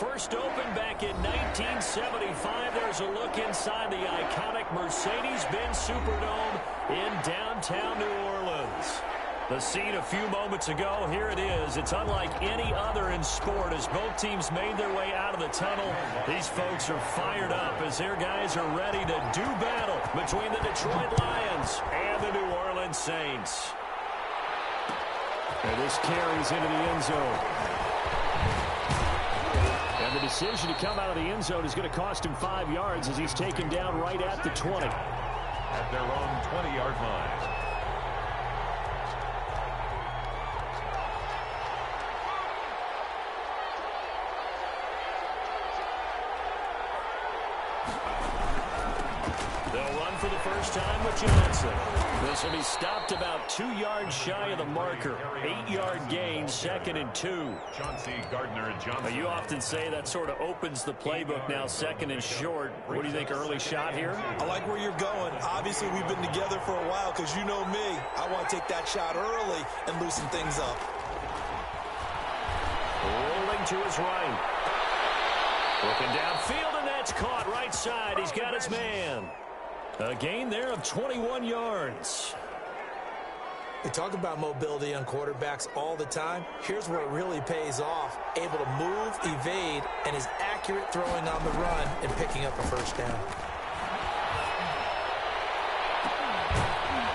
First opened back in 1975. There's a look inside the iconic Mercedes-Benz Superdome in downtown New Orleans. The scene a few moments ago, here it is. It's unlike any other in sport as both teams made their way out of the tunnel. These folks are fired up as their guys are ready to do battle between the Detroit Lions and the New Orleans Saints. And this carries into the end zone. And the decision to come out of the end zone is going to cost him 5 yards as he's taken down right at the 20. At their own 20-yard line. For the first time with Johnson. This will be stopped about 2 yards shy of the marker. 8-yard gain, 2nd and 2. Chauncey Gardner-Johnson. You often say that sort of opens the playbook now, 2nd and short. What do you think, early shot here? I like where you're going. Obviously, we've been together for a while because you know me. I want to take that shot early and loosen things up. Rolling to his right. Looking downfield, and that's caught right side. He's got his man. A gain there of 21 yards. We talk about mobility on quarterbacks all the time. Here's where it really pays off. Able to move, evade, and is accurate throwing on the run and picking up a first down.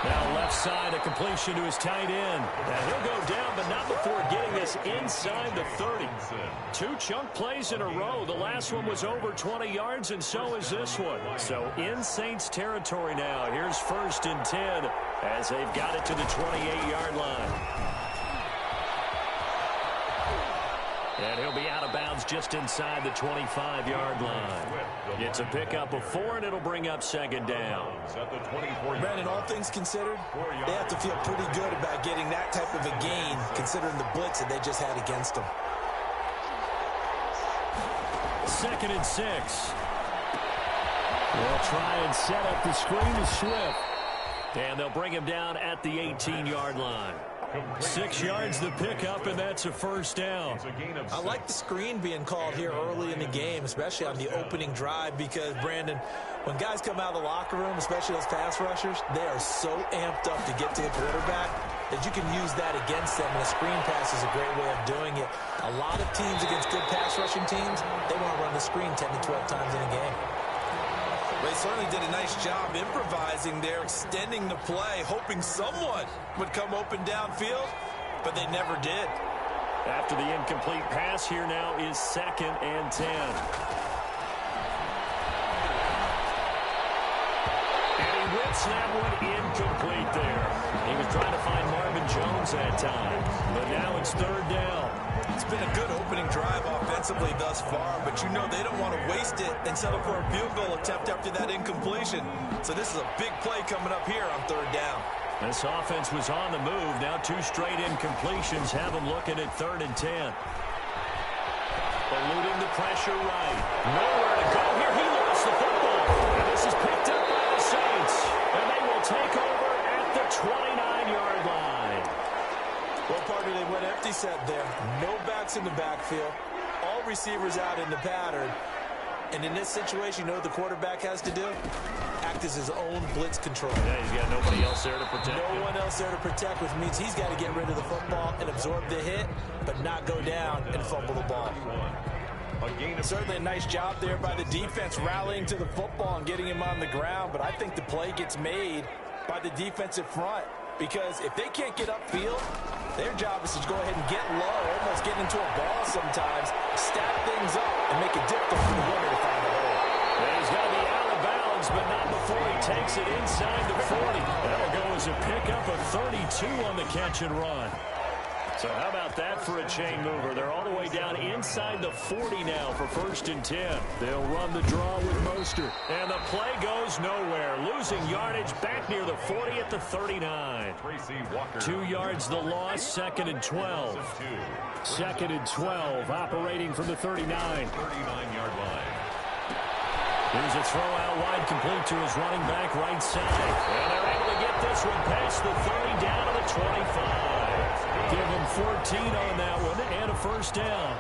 Now left side, a completion to his tight end. Now he'll go down, but not before getting this inside the 30. 2 chunk plays in a row. The last one was over 20 yards, and so is this one. So in Saints territory now. Here's 1st and 10 as they've got it to the 28-yard line. And he'll be out of bounds just inside the 25-yard line. It's a pickup of 4, and it'll bring up 2nd down. Brandon, all things considered, they have to feel pretty good about getting that type of a gain, considering the blitz that they just had against them. 2nd and 6. They'll try and set up the screen to Swift. And they'll bring him down at the 18-yard line. 6 yards the pickup, and that's a first down. I like the screen being called here early in the game, especially on the opening drive, because, Brandon, when guys come out of the locker room, especially those pass rushers, they are so amped up to get to the quarterback that you can use that against them, and a screen pass is a great way of doing it. A lot of teams against good pass rushing teams, they want to run the screen 10 to 12 times in a game. They certainly did a nice job improvising there, extending the play, hoping someone would come open downfield, but they never did. After the incomplete pass, here now is 2nd and 10. And he whips that one incomplete there. He was trying to find Marvin Jones that time, but now it's 3rd down. It's been a good opening drive offensively thus far, but you know they don't want to waste it and settle for a field goal attempt after that incompletion. So this is a big play coming up here on 3rd down. This offense was on the move. Now 2 straight incompletions have them looking at 3rd and 10. Eluding the pressure right. Nowhere to go here. He lost the football. And this is picked up by the Saints. And they will take over at the 29-yard line. Well, partner, they went empty set there. No backs in the backfield. All receivers out in the pattern. And in this situation, you know what the quarterback has to do? Act as his own blitz control. Yeah, he's got nobody else there to protect him. No one else there to protect, which means he's got to get rid of the football and absorb the hit, but not go down and fumble the ball. Certainly a nice job there by the defense rallying to the football and getting him on the ground, but I think the play gets made by the defensive front, because if they can't get upfield, their job is to go ahead and get low, almost get into a ball sometimes, stack things up, and make it difficult for the winner to find a hole. And he's got to be out of bounds, but not before he takes it inside the 40. That'll go as a pickup of 32 on the catch and run. So how about that for a chain mover? They're all the way down inside the 40 now for 1st and 10. They'll run the draw with Mostert. And the play goes nowhere. Losing yardage back near the 40 at the 39. 2 yards the loss, 2nd and 12. 2nd and 12, operating from the 39. 39-yard line. Here's a throw out wide, complete to his running back right side. And they're able to get this one past the 30 down to the 25. Give him 14 on that one and a first down.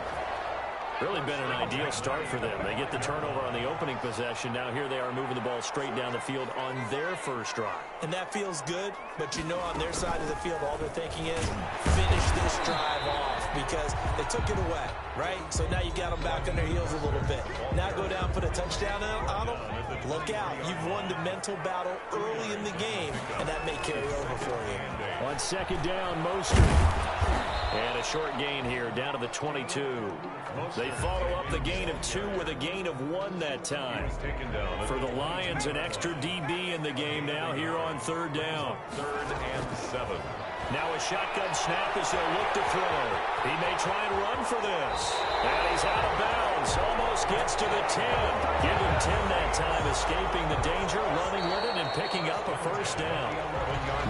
Really been an ideal start for them. They get the turnover on the opening possession. Now here they are moving the ball straight down the field on their first drive. And that feels good, but you know on their side of the field, all they're thinking is finish this drive off because they took it away, right? So now you got them back on their heels a little bit. Now go down, put a touchdown on them. Look out. You've won the mental battle early in the game, and that may carry over for you. On second down, Mostert. And a short gain here, down to the 22. They follow up the gain of 2 with a gain of 1 that time. For the Lions, an extra DB in the game now here on third down. 3rd and 7. Now a shotgun snap as they'll look to throw. He may try and run for this. And he's out of bounds. Almost gets to the 10. Give him 10 that time, escaping the danger, running with it, and picking up a first down.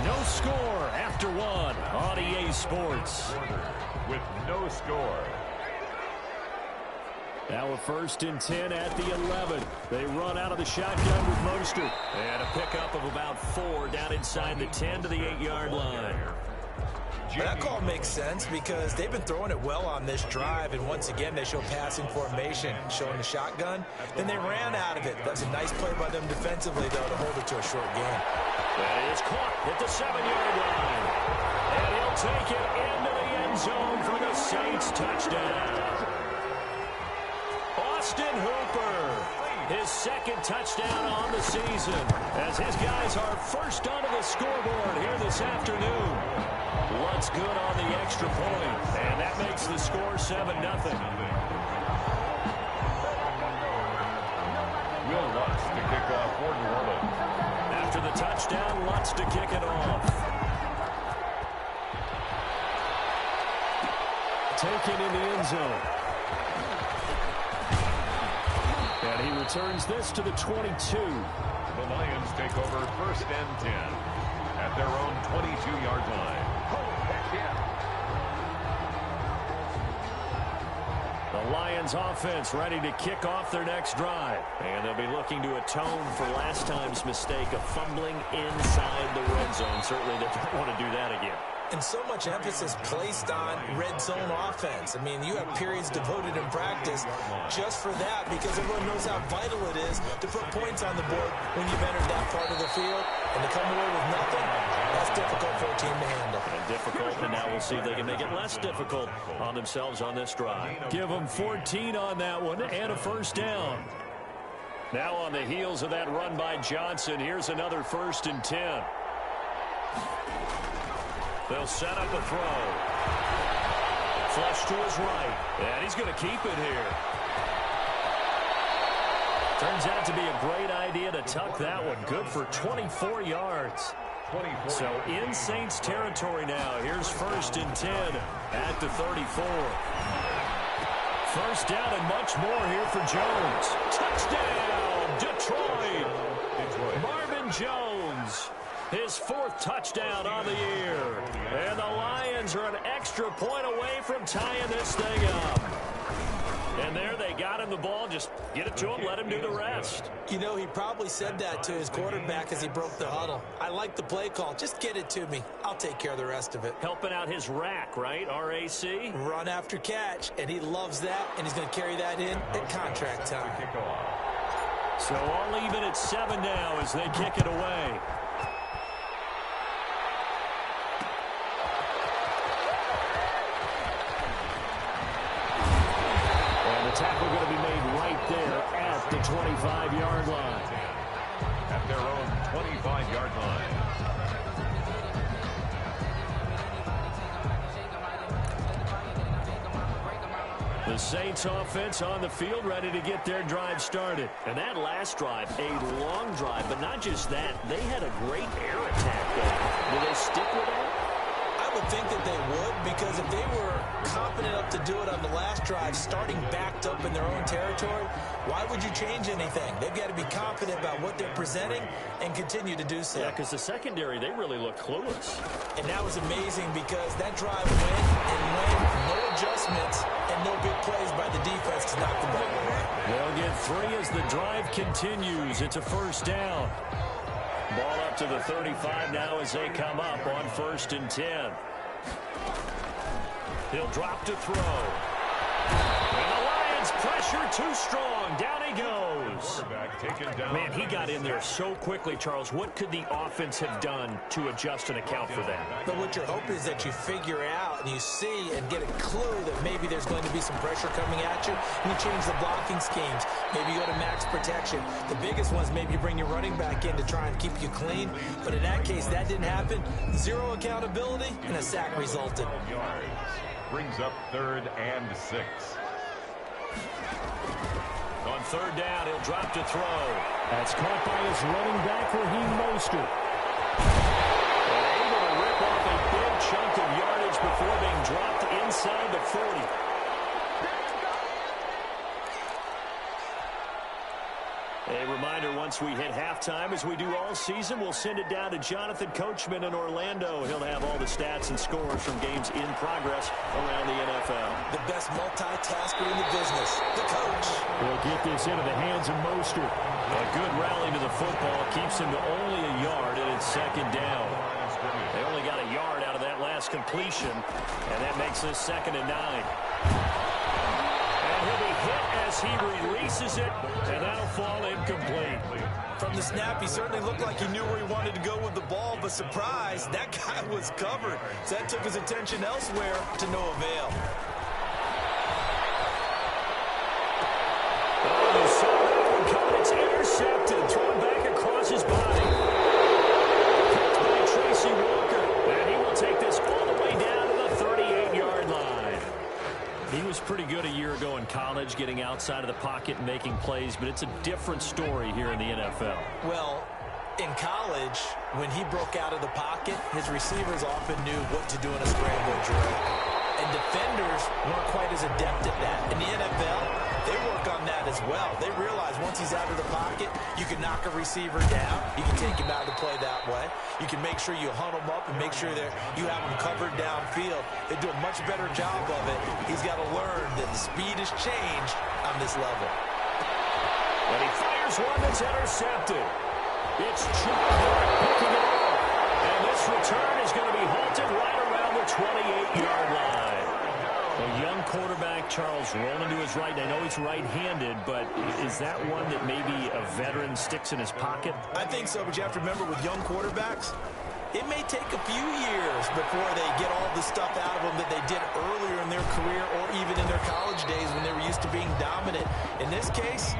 No score after 1 on EA Sports. With no score. Now a 1st and 10 at the 11. They run out of the shotgun with Mostert. And a pickup of about 4 down inside the 10 to the 8-yard line. That call makes sense because they've been throwing it well on this drive, and once again they show passing formation, showing the shotgun. Then they ran out of it. That's a nice play by them defensively, though, to hold it to a short gain. That is caught at the 7-yard line. And he'll take it into the end zone for the Saints touchdown. Austin Hooper, his 2nd touchdown on the season, as his guys are first onto the scoreboard here this afternoon. What's good on the extra point, and that makes the score 7-0. Will Lutz to kick off for New Orleans. After the touchdown, Lutz to kick it off. Taken in the end zone. And he returns this to the 22. The Lions take over 1st and 10 at their own 22-yard line. The Lions offense ready to kick off their next drive. And they'll be looking to atone for last time's mistake of fumbling inside the red zone. Certainly they don't want to do that again. And so much emphasis placed on red zone offense. I mean, you have periods devoted in practice just for that because everyone knows how vital it is to put points on the board when you've entered that part of the field. And to come away with nothing, that's difficult for a team to handle. And difficult, and now we'll see if they can make it less difficult on themselves on this drive. Give them 14 on that one and a first down. Now on the heels of that run by Johnson, here's another 1st and 10. They'll set up a throw. Flush to his right. And he's going to keep it here. Turns out to be a great idea to tuck that one. Good for 24 yards. So in Saints territory now. Here's 1st and 10 at the 34. First down and much more here for Jones. Touchdown, Detroit. Marvin Jones. His 4th touchdown on the year. And the Lions are an extra point away from tying this thing up. And there they got him the ball. Just get it to him, let him do the rest. You know, he probably said that to his quarterback as he broke the huddle. I like the play call. Just get it to me. I'll take care of the rest of it. Helping out his rack, right? RAC? Run after catch. And he loves that. And he's going to carry that in at contract time. So all even at 7 now as they kick it away. Tackle going to be made right there at the 25-yard line. At their own 25-yard line. The Saints offense on the field ready to get their drive started. And that last drive, a long drive, but not just that. They had a great air attack there. Will they stick with that? I would think that they would, because if they were competent enough to do it on the last drive, starting backed up in their own territory, why would you change anything? They've got to be confident about what they're presenting and continue to do so. Yeah, because the secondary, they really look clueless. And that was amazing because that drive went and went, no adjustments and no big plays by the defense to knock the ball away. They'll get 3 as the drive continues. It's a first down. Ball up to the 35 now as they come up on 1st and 10. He'll drop to throw. And the Lions Defense pressure too strong. Down he goes. Man, he got in there so quickly, Charles. What could the offense have done to adjust and account for that? But what you're hoping is that you figure out and you see and get a clue that maybe there's going to be some pressure coming at you, and you change the blocking schemes. Maybe you go to max protection. The biggest ones, maybe you bring your running back in to try and keep you clean. But in that case, that didn't happen. Zero accountability, and a sack resulted. Brings up 3rd and 6. On 3rd down, he'll drop to throw. That's caught by his running back, Raheem Mostert. Able to rip off a big chunk of yardage before being dropped inside the 40. A reminder, once we hit halftime, as we do all season, we'll send it down to Jonathan Coachman in Orlando. He'll have all the stats and scores from games in progress around the NFL. The best multitasker in the business, the coach. He'll get this into the hands of Mostert. A good rally to the football keeps him to only a yard, and it's 2nd down. They only got a yard out of that last completion, and that makes this 2nd and 9. He'll be hit as he releases it, and that'll fall incomplete. From the snap, he certainly looked like he knew where he wanted to go with the ball, but surprise, that guy was covered. So that took his attention elsewhere to no avail. Oh, you saw that one coming. It's intercepted, thrown back across his body. Picked by Tracy Walker, and he will take this all the way down to the 38-yard line. He was pretty good a year ago in college, getting outside of the pocket and making plays, but it's a different story here in the NFL. Well, in college, when he broke out of the pocket, his receivers often knew what to do in a scramble drill. And defenders weren't quite as adept at that. In the NFL, they work on that as well. They realize once he's out of the pocket, you can knock a receiver down. You can take him out of the play that way. You can make sure you hunt him up and make sure that you have him covered downfield. They do a much better job of it. He's got to learn that the speed has changed on this level. And he fires one that's intercepted. It's Chubb picking it up. And this return is going to be halted right around the 28-yard line. A young quarterback, Charles, rolling to his right. I know he's right-handed, but is that one that maybe a veteran sticks in his pocket? I think so, but you have to remember with young quarterbacks, it may take a few years before they get all the stuff out of them that they did earlier in their career or even in their college days when they were used to being dominant. In this case,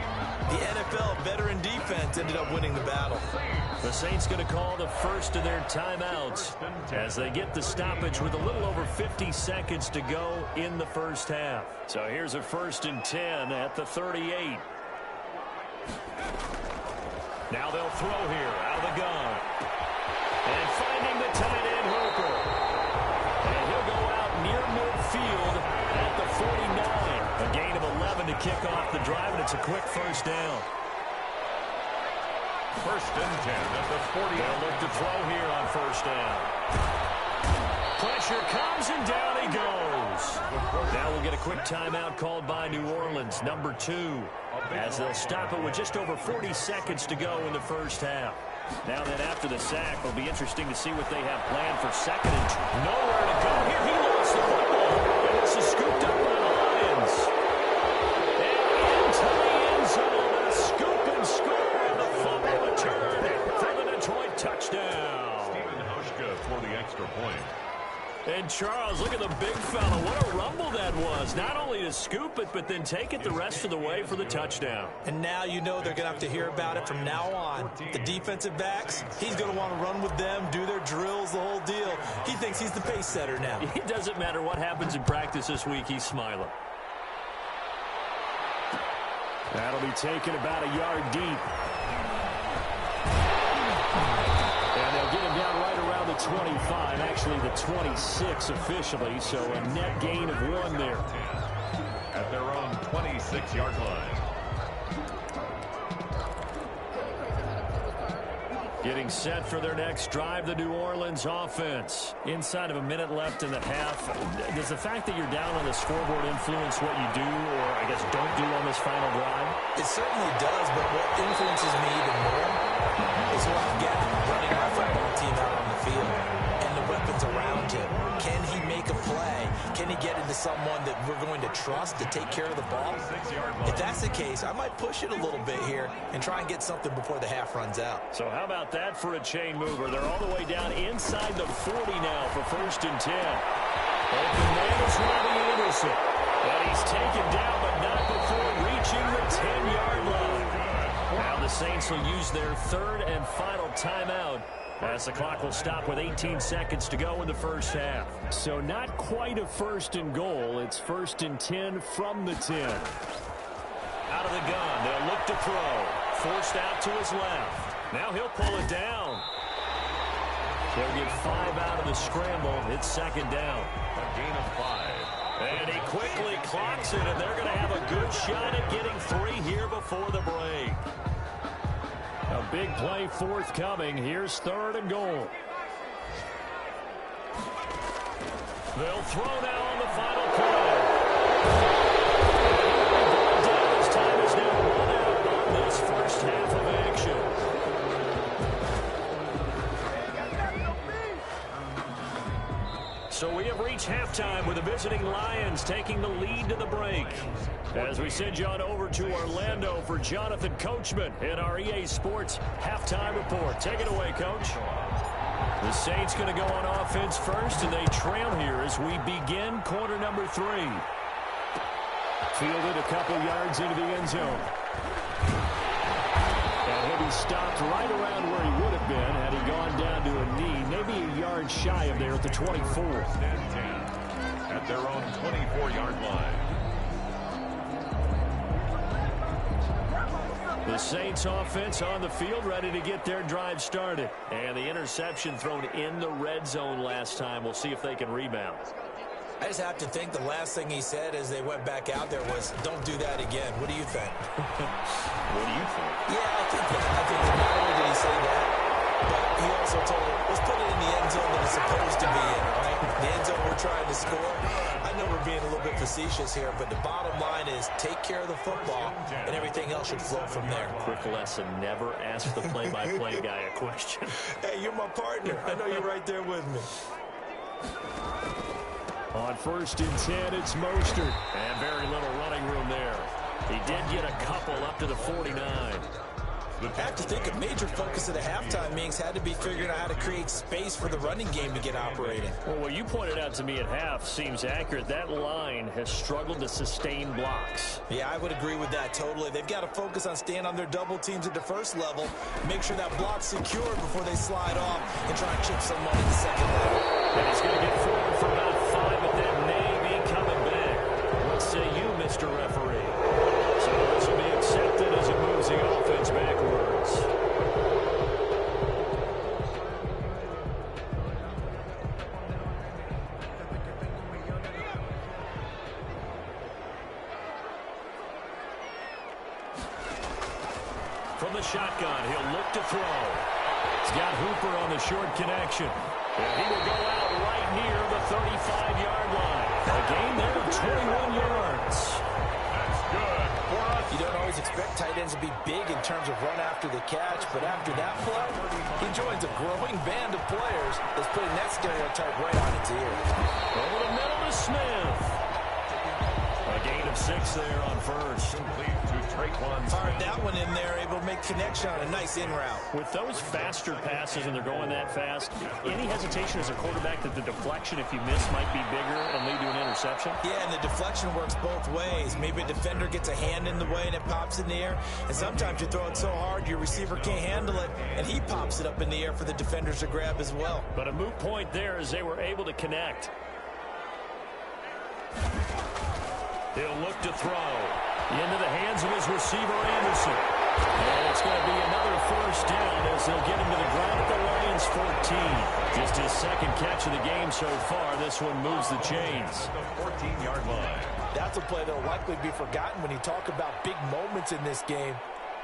the NFL veteran defense ended up winning the battle. The Saints going to call the first of their timeouts as they get the stoppage with a little over 50 seconds to go in the first half. So here's a 1st and 10 at the 38. Now they'll throw here out of the gun. And finding the tight end Hooper. And he'll go out near midfield at the 49. A gain of 11 to kick off the drive, and it's a quick 1st down. 1st and 10 at the 40. They'll look to throw here on 1st down. Pressure comes, and down he goes. Now we'll get a quick timeout called by New Orleans, number 2, as they'll stop it with just over 40 seconds to go in the first half. Now then, after the sack, it'll be interesting to see what they have planned for 2nd and nowhere to go here. He lost the football, and this is scooped up by the Lions. And into the end zone, a scoop and score, and the fumble return for the Detroit touchdown. Stephen Hauschka for the extra point. And Charles, look at the big fella. What a rumble that was. Not only to scoop it, but then take it the rest of the way for the touchdown. And now you know they're going to have to hear about it from now on. The defensive backs, he's going to want to run with them, do their drills, the whole deal. He thinks he's the pace setter now. It doesn't matter what happens in practice this week, he's smiling. That'll be taken about a yard deep. And they'll get him down right around the 25, actually the 26 officially, so a net gain of 1 there. At their own 26-yard line. Getting set for their next drive, the New Orleans offense. Inside of a minute left in the half. Does the fact that you're down on the scoreboard influence what you do, or I guess don't do on this final drive? It certainly does, but what influences me even more is what I get running my football team out on the field and the weapons around him. Can he make a play? can he get into someone that we're going to trust to take care of the ball? If that's the case, I might push it a little bit here and try and get something before the half runs out. So how about that for a chain mover? They're all the way down inside the 40 now for 1st and 10. Open man is Robbie Anderson. And he's taken down, but not before reaching the 10-yard line. Now the Saints will use their 3rd and final timeout, as the clock will stop with 18 seconds to go in the first half. So not quite a 1st and goal. It's 1st and 10 from the 10. Out of the gun, they'll look to throw. Forced out to his left. Now he'll pull it down. They'll get 5 out of the scramble. It's 2nd down. A gain of 5. And he quickly clocks it, and they're going to have a good shot at getting 3 here before the break. A big play forthcoming. Here's 3rd and goal. They'll throw now on the final play. His time is now run out on this first half of action. So we have reached halftime with the visiting Lions taking the lead to the break. As we send you on over to Orlando for Jonathan Coachman in our EA Sports halftime report. Take it away, Coach. The Saints going to go on offense first, and they trail here as we begin quarter number 3. Fielded a couple yards into the end zone. And he'll be stopped right around where he would have been had he gone down to a knee, maybe a yard shy of there at the 24. And 10 at their own 24-yard line. The Saints offense on the field, ready to get their drive started. And the interception thrown in the red zone last time. We'll see if they can rebound. I just have to think the last thing he said as they went back out there was, don't do that again. What do you think? What do you think? Yeah, I think that. I think that not only did he say that, but he also told him, let's put it in the end zone that it's supposed to be in, right? The end zone we're trying to score. I know we're being a little bit facetious here, but the bottom line is take care of the football, and everything else should flow from there. Quick lesson, never ask the play-by-play guy a question. Hey, you're my partner. I know you're right there with me. On 1st and 10, it's Mostert. And very little running room there. He did get a couple up to the 49. I have to think a major focus of the halftime meetings had to be figuring out how to create space for the running game to get operating. Well, what you pointed out to me at half seems accurate. That line has struggled to sustain blocks. Yeah, I would agree with that totally. They've got to focus on staying on their double teams at the first level, make sure that block's secured before they slide off and try and chip someone at the second level. And he's going to get forward for about 5, but that may be coming back. What say you, Mr. Referee? So this will be accepted as it moves the offense backwards. From the shotgun, he'll look to throw. He's got Hooper on the short connection. And he will go out right near the 35-yard line. A gain there of 21 yards. That's good for us. You don't always expect tight ends to be big in terms of run after the catch, but after that play, he joins a growing band of players that's putting that stereotype right on its ears. Over the middle to Smith. A gain of 6 there on first. Complete to Traquan. Fired that one in there, able to make connection on a nice in route. With those faster passes and they're going that fast, any hesitation as a quarterback that the deflection, if you miss, might be bigger and lead to an interception? Yeah, and the deflection works both ways. Maybe a defender gets a hand in the way and it pops in the air. And sometimes you throw it so hard your receiver can't handle it, and he pops it up in the air for the defenders to grab as well. But a moot point there as they were able to connect. He'll look to throw. Into the hands of his receiver, Anderson. And it's going to be another first down as they'll get him to the ground at the Lions 14. Just his second catch of the game so far. This one moves the chains. The 14-yard line. That's a play that will likely be forgotten when you talk about big moments in this game.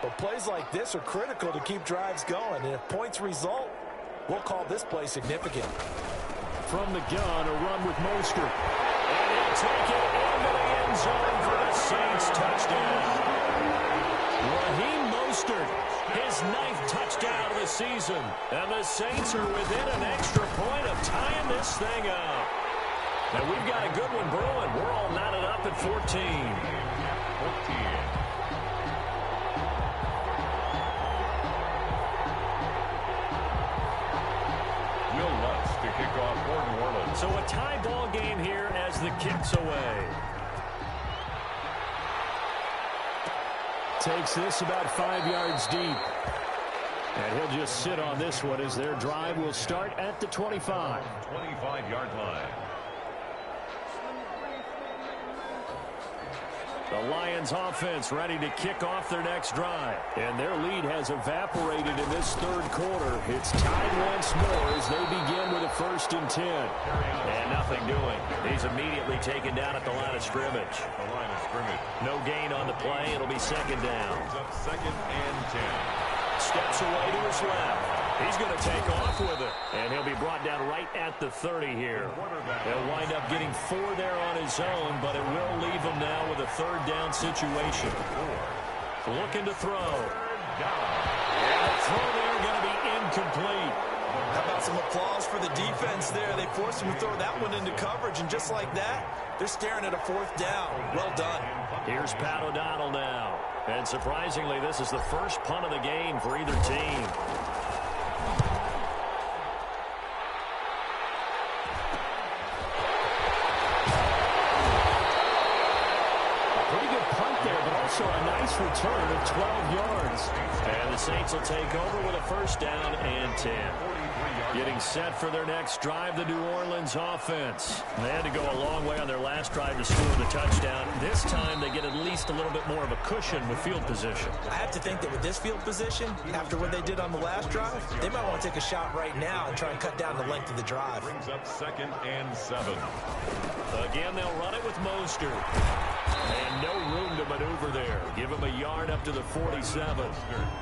But plays like this are critical to keep drives going. And if points result, we'll call this play significant. From the gun, a run with Mostert. And he'll take it into the end zone for the Saints touchdown. Raheem Mostert, his 9th touchdown of the season. And the Saints are within an extra point of tying this thing up. And we've got a good one brewing. We're all knotted up at 14. 14. To kick off for New Orleans. So a tie ball game here as the kick's away. Takes this about 5 yards deep. And he'll just sit on this one as their drive will start at the 25. 25-yard line. The Lions offense ready to kick off their next drive. And their lead has evaporated in this third quarter. It's tied once more as they begin with a 1st and 10. And nothing doing. He's immediately taken down at the line of scrimmage. The line of scrimmage. No gain on the play. It'll be 2nd down. Up 2nd and 10. Steps away to his left. He's going to take off with it. And he'll be brought down right at the 30 here. He'll wind up getting 4 there on his own, but it will leave him now with a 3rd down situation. Looking to throw. And the throw there going to be incomplete. How about some applause for the defense there? They forced him to throw that one into coverage, and just like that, they're staring at a 4th down. Well done. Here's Pat O'Donnell now. And surprisingly, this is the first punt of the game for either team. Also a nice return of 12 yards. And the Saints will take over with a 1st down and 10. Getting set for their next drive, the New Orleans offense. They had to go a long way on their last drive to score the touchdown. This time they get at least a little bit more of a cushion with field position. I have to think that with this field position, after what they did on the last drive, they might want to take a shot right now and try and cut down the length of the drive. Brings up 2nd and 7. Again, they'll run it with Mostert. And no room to maneuver there. Give him a yard up to the 47.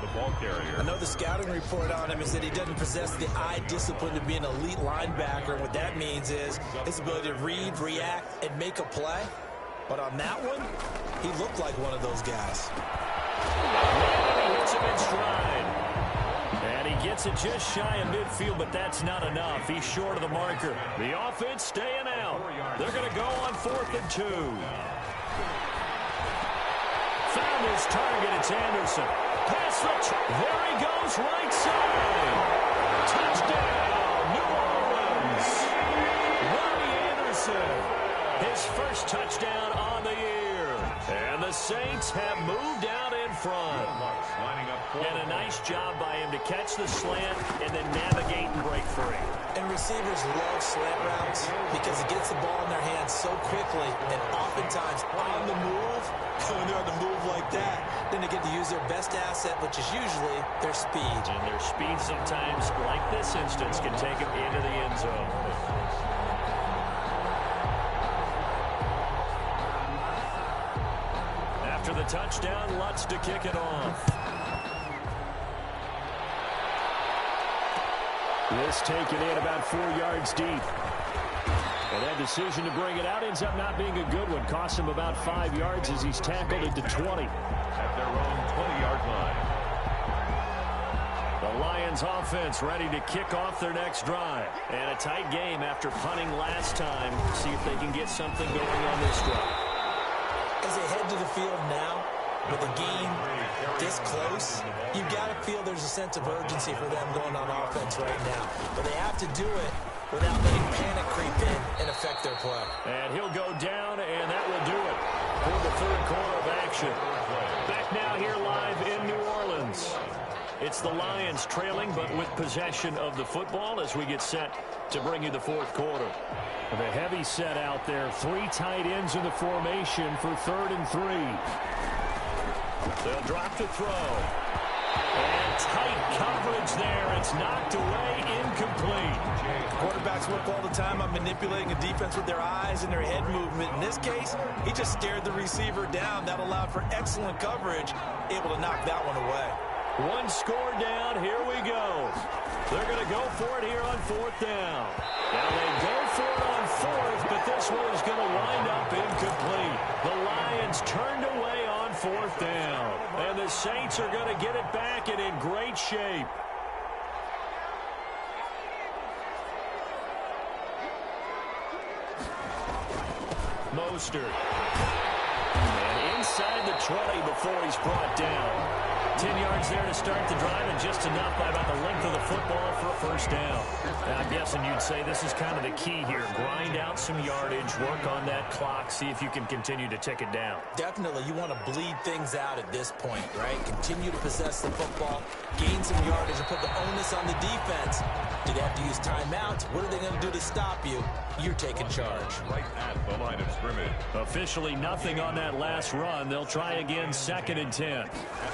The ball carrier. I know the scouting report on him is that he doesn't possess the eye discipline to be an elite linebacker. And what that means is his ability to read, react, and make a play. But on that one, he looked like one of those guys. And he hits him in stride. And he gets it just shy of midfield, but that's not enough. He's short of the marker. The offense staying out. They're going to go on 4th and 2. Found his target. It's Anderson. Pass rush. There he goes, right side. Touchdown, New Orleans. Ronnie Anderson. His first touchdown on the year. And the Saints have moved out in front. And a nice job by him to catch the slant and then navigate and break free. And receivers love slant routes because it gets the ball in their hands so quickly and oftentimes on the move. When they're on the move like that, then they get to use their best asset, which is usually their speed. And their speed sometimes, like this instance, can take them into the end zone. After the touchdown, Lutz to kick it off. This taken in about 4 yards deep. And that decision to bring it out ends up not being a good one. Costs him about 5 yards as he's tackled into 20. At their own 20-yard line. The Lions offense ready to kick off their next drive. And a tight game after punting last time. See if they can get something going on this drive. As they head to the field now, with a game this close, you've got to feel there's a sense of urgency for them going on offense right now. But they have to do it without letting panic creep in and affect their play. And he'll go down, and that will do it for the third quarter of action. Back now here live in New Orleans. It's the Lions trailing, but with possession of the football as we get set to bring you the fourth quarter. The heavy set out there. 3 tight ends in the formation for 3rd and 3. They'll drop to throw. And tight coverage there. It's knocked away, incomplete. Quarterbacks work all the time on manipulating a defense with their eyes and their head movement. In this case, he just stared the receiver down. That allowed for excellent coverage, able to knock that one away. 1 score down. Here we go. They're going to go for it here on 4th down. Now they go for it on 4th, but this one is going to wind up incomplete. The Lions turned away on 4th down. And the Saints are going to get it back and in great shape. Mostert. And inside the 20 before he's brought down. 10 yards there to start the drive, and just enough by about the length of the football for a first down. And I'm guessing you'd say this is kind of the key here. Grind out some yardage, work on that clock, see if you can continue to tick it down. Definitely, you want to bleed things out at this point, right? Continue to possess the football, gain some yardage, and put the onus on the defense. Do they have to use timeouts? What are they going to do to stop you? You're taking charge. Right at the line of scrimmage. Officially nothing on that last run. They'll try again, 2nd and 10. At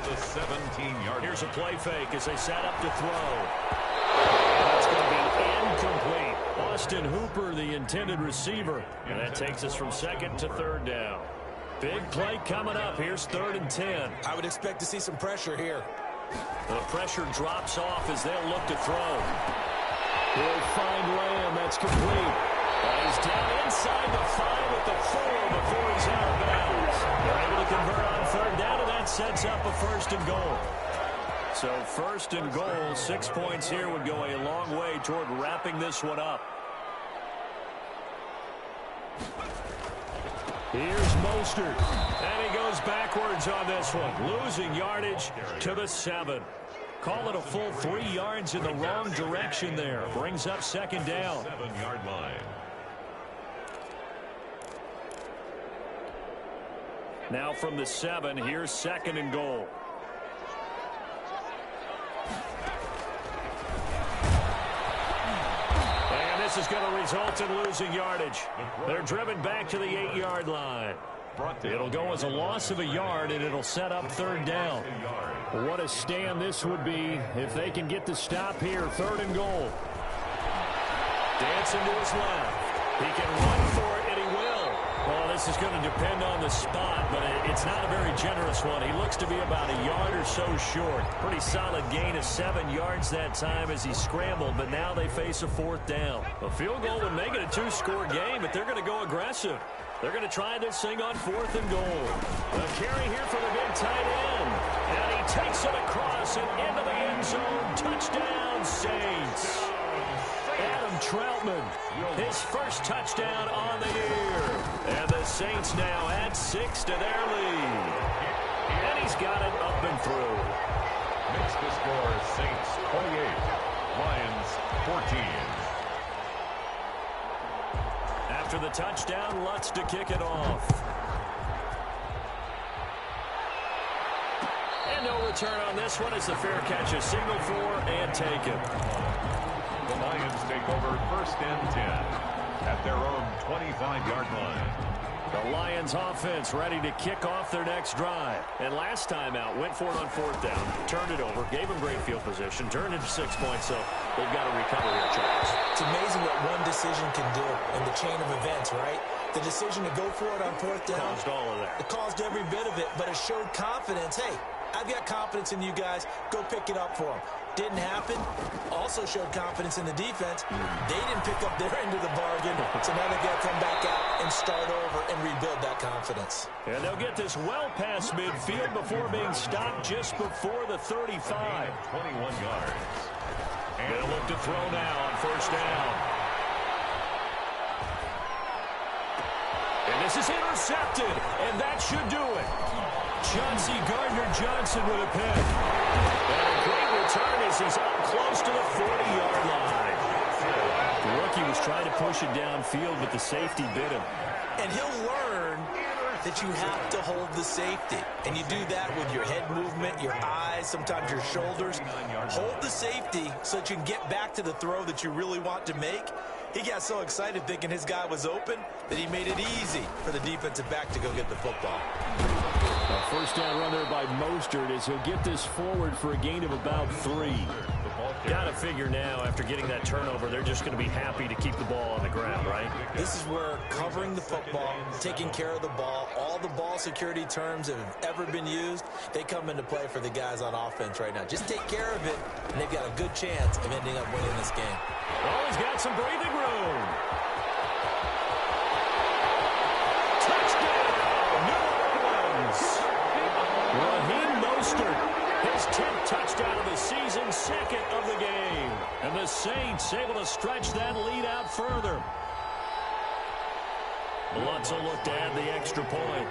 the 17-yard line. Here's a play fake as they set up to throw. That's going to be incomplete. Austin Hooper, the intended receiver. And that takes us from 2nd to 3rd down. Big play coming up. Here's 3rd and 10. I would expect to see some pressure here. The pressure drops off as they'll look to throw. He'll find Lamb. That's complete. And he's down inside the 5 at the 4 before he's out of bounds. They're able to convert on 3rd down, and that sets up a 1st and goal. So 1st and goal, 6 points here would go a long way toward wrapping this one up. Here's Mostert. And he goes backwards on this one, losing yardage to the 7. Call it a full 3 yards in the wrong direction there. Brings up 2nd down. 7-yard line. Now from the 7, here's 2nd and goal. And this is going to result in losing yardage. They're driven back to the 8-yard line. It'll go as a loss of a yard, and it'll set up 3rd down. What a stand this would be if they can get the stop here. 3rd and goal. Dancing to his left. He can run for it, and he will. Well, this is going to depend on the spot, but it's not a very generous one. He looks to be about a yard or so short. Pretty solid gain of 7 yards that time as he scrambled, but now they face a 4th down. A field goal would make it a 2-score game, but they're going to go aggressive. They're going to try this thing on 4th and goal. A carry here for the big tight end. And he takes it across and into the end zone. Touchdown, Saints. Adam Troutman, his first touchdown on the year. And the Saints now add 6 to their lead. And he's got it up and through. Makes the score Saints 28, Lions 14. After the touchdown, Lutz to kick it off. And no return on this one as the fair catch is signaled for and taken. The Lions take over 1st and 10 at their own 25-yard line. The Lions offense ready to kick off their next drive. And last time out, went for it on 4th down, turned it over, gave them great field position, turned it to 6 points, so they've got to recover here, Charles. It's amazing what one decision can do in the chain of events, right? The decision to go for it on 4th down. Caused all of that. It caused every bit of it, but it showed confidence. Hey, I've got confidence in you guys. Go pick it up for them. Didn't happen. Also showed confidence in the defense. They didn't pick up their end of the bargain, so now they've got to come back out and start over and rebuild that confidence. And they'll get this well past midfield before being stopped just before the 35. 21 yards. And they'll look to throw now on 1st down. And this is intercepted, and that should do it. Chauncey Gardner-Johnson with a pick. And a great return as he's up close to the 40-yard line. The rookie was trying to push it downfield, but the safety bit him. And he'll learn that you have to hold the safety. And you do that with your head movement, your eyes, sometimes your shoulders. Hold the safety so that you can get back to the throw that you really want to make. He got so excited thinking his guy was open that he made it easy for the defensive back to go get the football. A 1st down run there by Mostert as he'll get this forward for a gain of about 3. Got to figure now, after getting that turnover, they're just going to be happy to keep the ball on the ground, right? This is where covering the football, taking care of the ball, all the ball security terms that have ever been used, they come into play for the guys on offense right now. Just take care of it, and they've got a good chance of ending up winning this game. Oh, he's got some breathing room. Touchdown, New Orleans. Raheem Mostert, his 10th touchdown of the season, 2nd of the game. And the Saints able to stretch that lead out further. Lutz will look to add the extra point.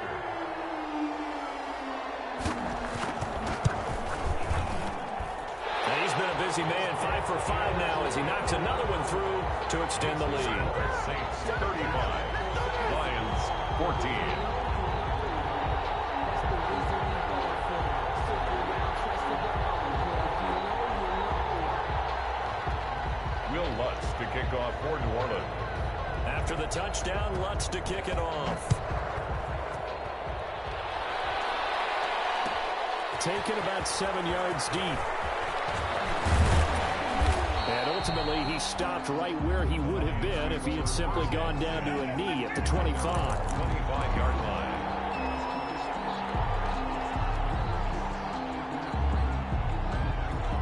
And he's been a busy man, 5 for 5 now as he knocks another one through to extend the lead. Saints 35, Lions 14. Will Lutz to kick off for New Orleans. After the touchdown, Lutz to kick it off. Taken about 7 yards deep. And ultimately, he stopped right where he would have been if he had simply gone down to a knee at the 25. 25-yard line.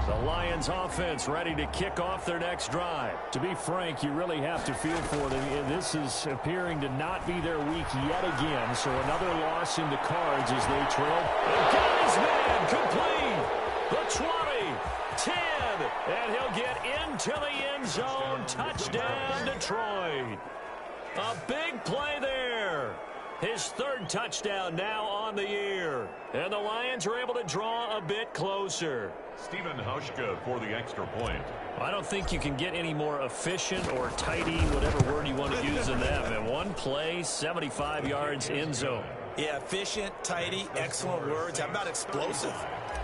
The Lions offense ready to kick off their next drive. To be frank, you really have to feel for them. This is appearing to not be their week yet again. So another loss in the cards as they trail. And got his man complete. The 20, 10, and he'll get into the end zone. Touchdown, Detroit. A big play there. His third touchdown now on the year. And the Lions are able to draw a bit closer. Stephen Hauschka for the extra point. I don't think you can get any more efficient or tidy, whatever word you want to use in them. And one play, 75 yards, end zone. Yeah, efficient, tidy, excellent words. How about explosive?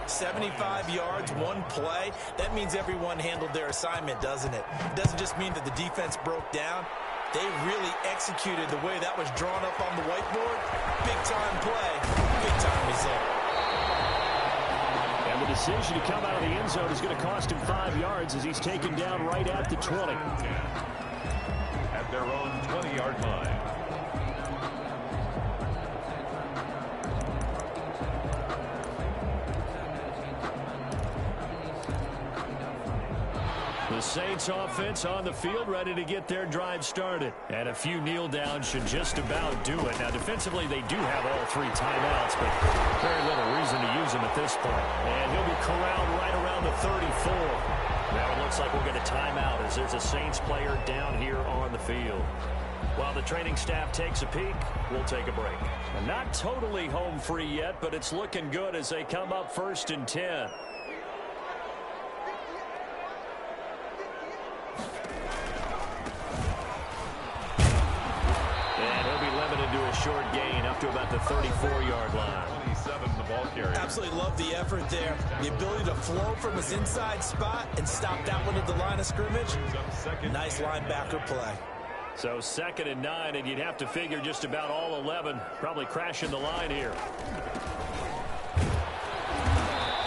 75 yards, one play. That means everyone handled their assignment, doesn't it? It doesn't just mean that the defense broke down. They really executed the way that was drawn up on the whiteboard. Big-time play, big-time result. And the decision to come out of the end zone is going to cost him 5 yards as he's taken down right at the 20. At their own 20-yard line. The Saints offense on the field ready to get their drive started. And a few kneel downs should just about do it. Now, defensively, they do have all 3 timeouts, but very little reason to use them at this point. And he'll be corralled right around the 34. Now it looks like we'll get a timeout as there's a Saints player down here on the field. While the training staff takes a peek, we'll take a break. And not totally home free yet, but it's looking good as they come up 1st and 10. Short gain up to about the 34-yard line. 27, the ball carrier. Absolutely love the effort there. The ability to flow from his inside spot and stop that one at the line of scrimmage. Nice linebacker play. So 2nd and 9, and you'd have to figure just about all 11 probably crashing the line here.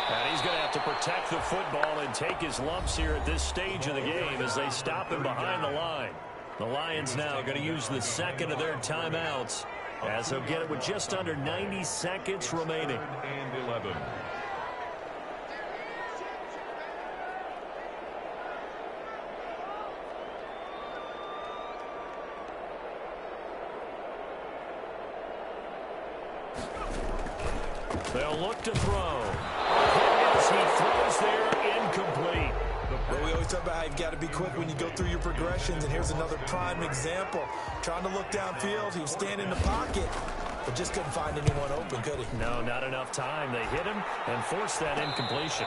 And he's going to have to protect the football and take his lumps here at this stage of the game as they stop him behind the line. The Lions now going to use the 2nd of their timeouts as they'll get it with just under 90 seconds remaining. And 11. They'll look to throw. As he throws there, incomplete. Well, we always talk about how you've got to be quick when you go through your progressions, and here's another prime example. Trying to look downfield, he was standing in the pocket, but just couldn't find anyone open, could he? No, not enough time. They hit him and forced that incompletion.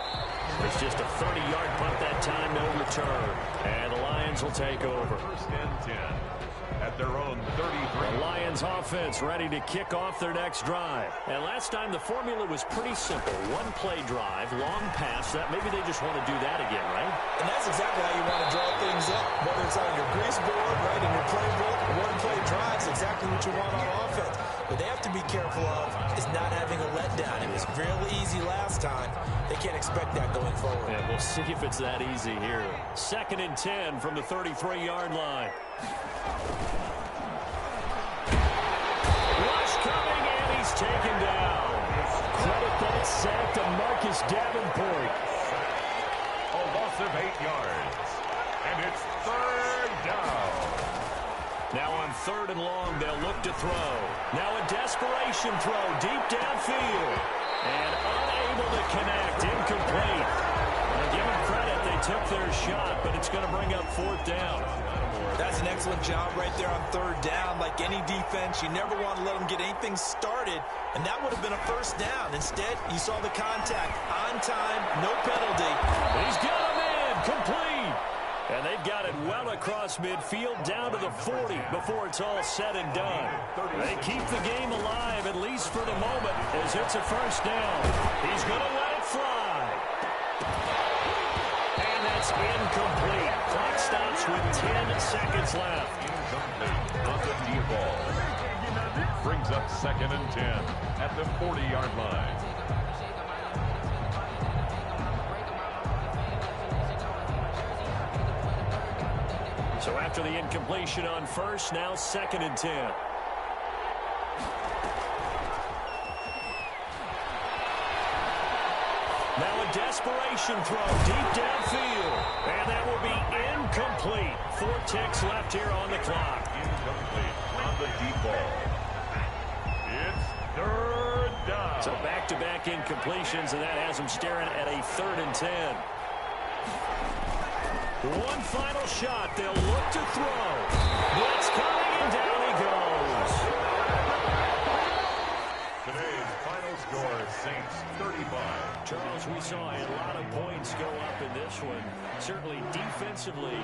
It's just a 30-yard punt that time, no return. And the Lions will take over. 1st and 10 at their own 33. The Lions offense ready to kick off their next drive. And last time the formula was pretty simple. One play drive, long pass. That maybe they just want to do that again, right? And that's exactly how you want to draw things up. Whether it's on your grease board, right, in your playbook, one play drives, exactly what you want on offense. What they have to be careful of is not having a letdown. It was real easy last time. They can't expect that going forward. Yeah, we'll see if it's that easy here. 2nd and 10 from the 33-yard line. Rush coming, and he's taken down. Credit that sack to Marcus Davenport. A loss of 8 yards. And it's 3rd down. Now on 3rd and long, they'll look to throw. Now a desperation throw deep downfield. And unable to connect, incomplete. Now give them credit, they took their shot, but it's going to bring up 4th down. That's an excellent job right there on third down. Like any defense, you never want to let them get anything started, and that would have been a first down. Instead, you saw the contact on time, no penalty. He's got a man complete. And they've got it well across midfield down to the 40 before it's all said and done. They keep the game alive, at least for the moment, as it's a first down. He's going to let it fly. And that's incomplete. Clock stops with 10 seconds left. Incomplete on the deep ball. Brings up 2nd and 10 at the 40-yard line. So after the incompletion on first, now 2nd and 10. Now a desperation throw deep downfield. And that will be incomplete. 4 ticks left here on the clock. Incomplete on the deep ball. It's 3rd down. So back-to-back incompletions, and that has them staring at a 3rd and 10. One final shot. They'll look to throw. Blitz coming, and down he goes. Today's final score, Saints 35. Charles, we saw a lot of points go up in this one. Certainly defensively.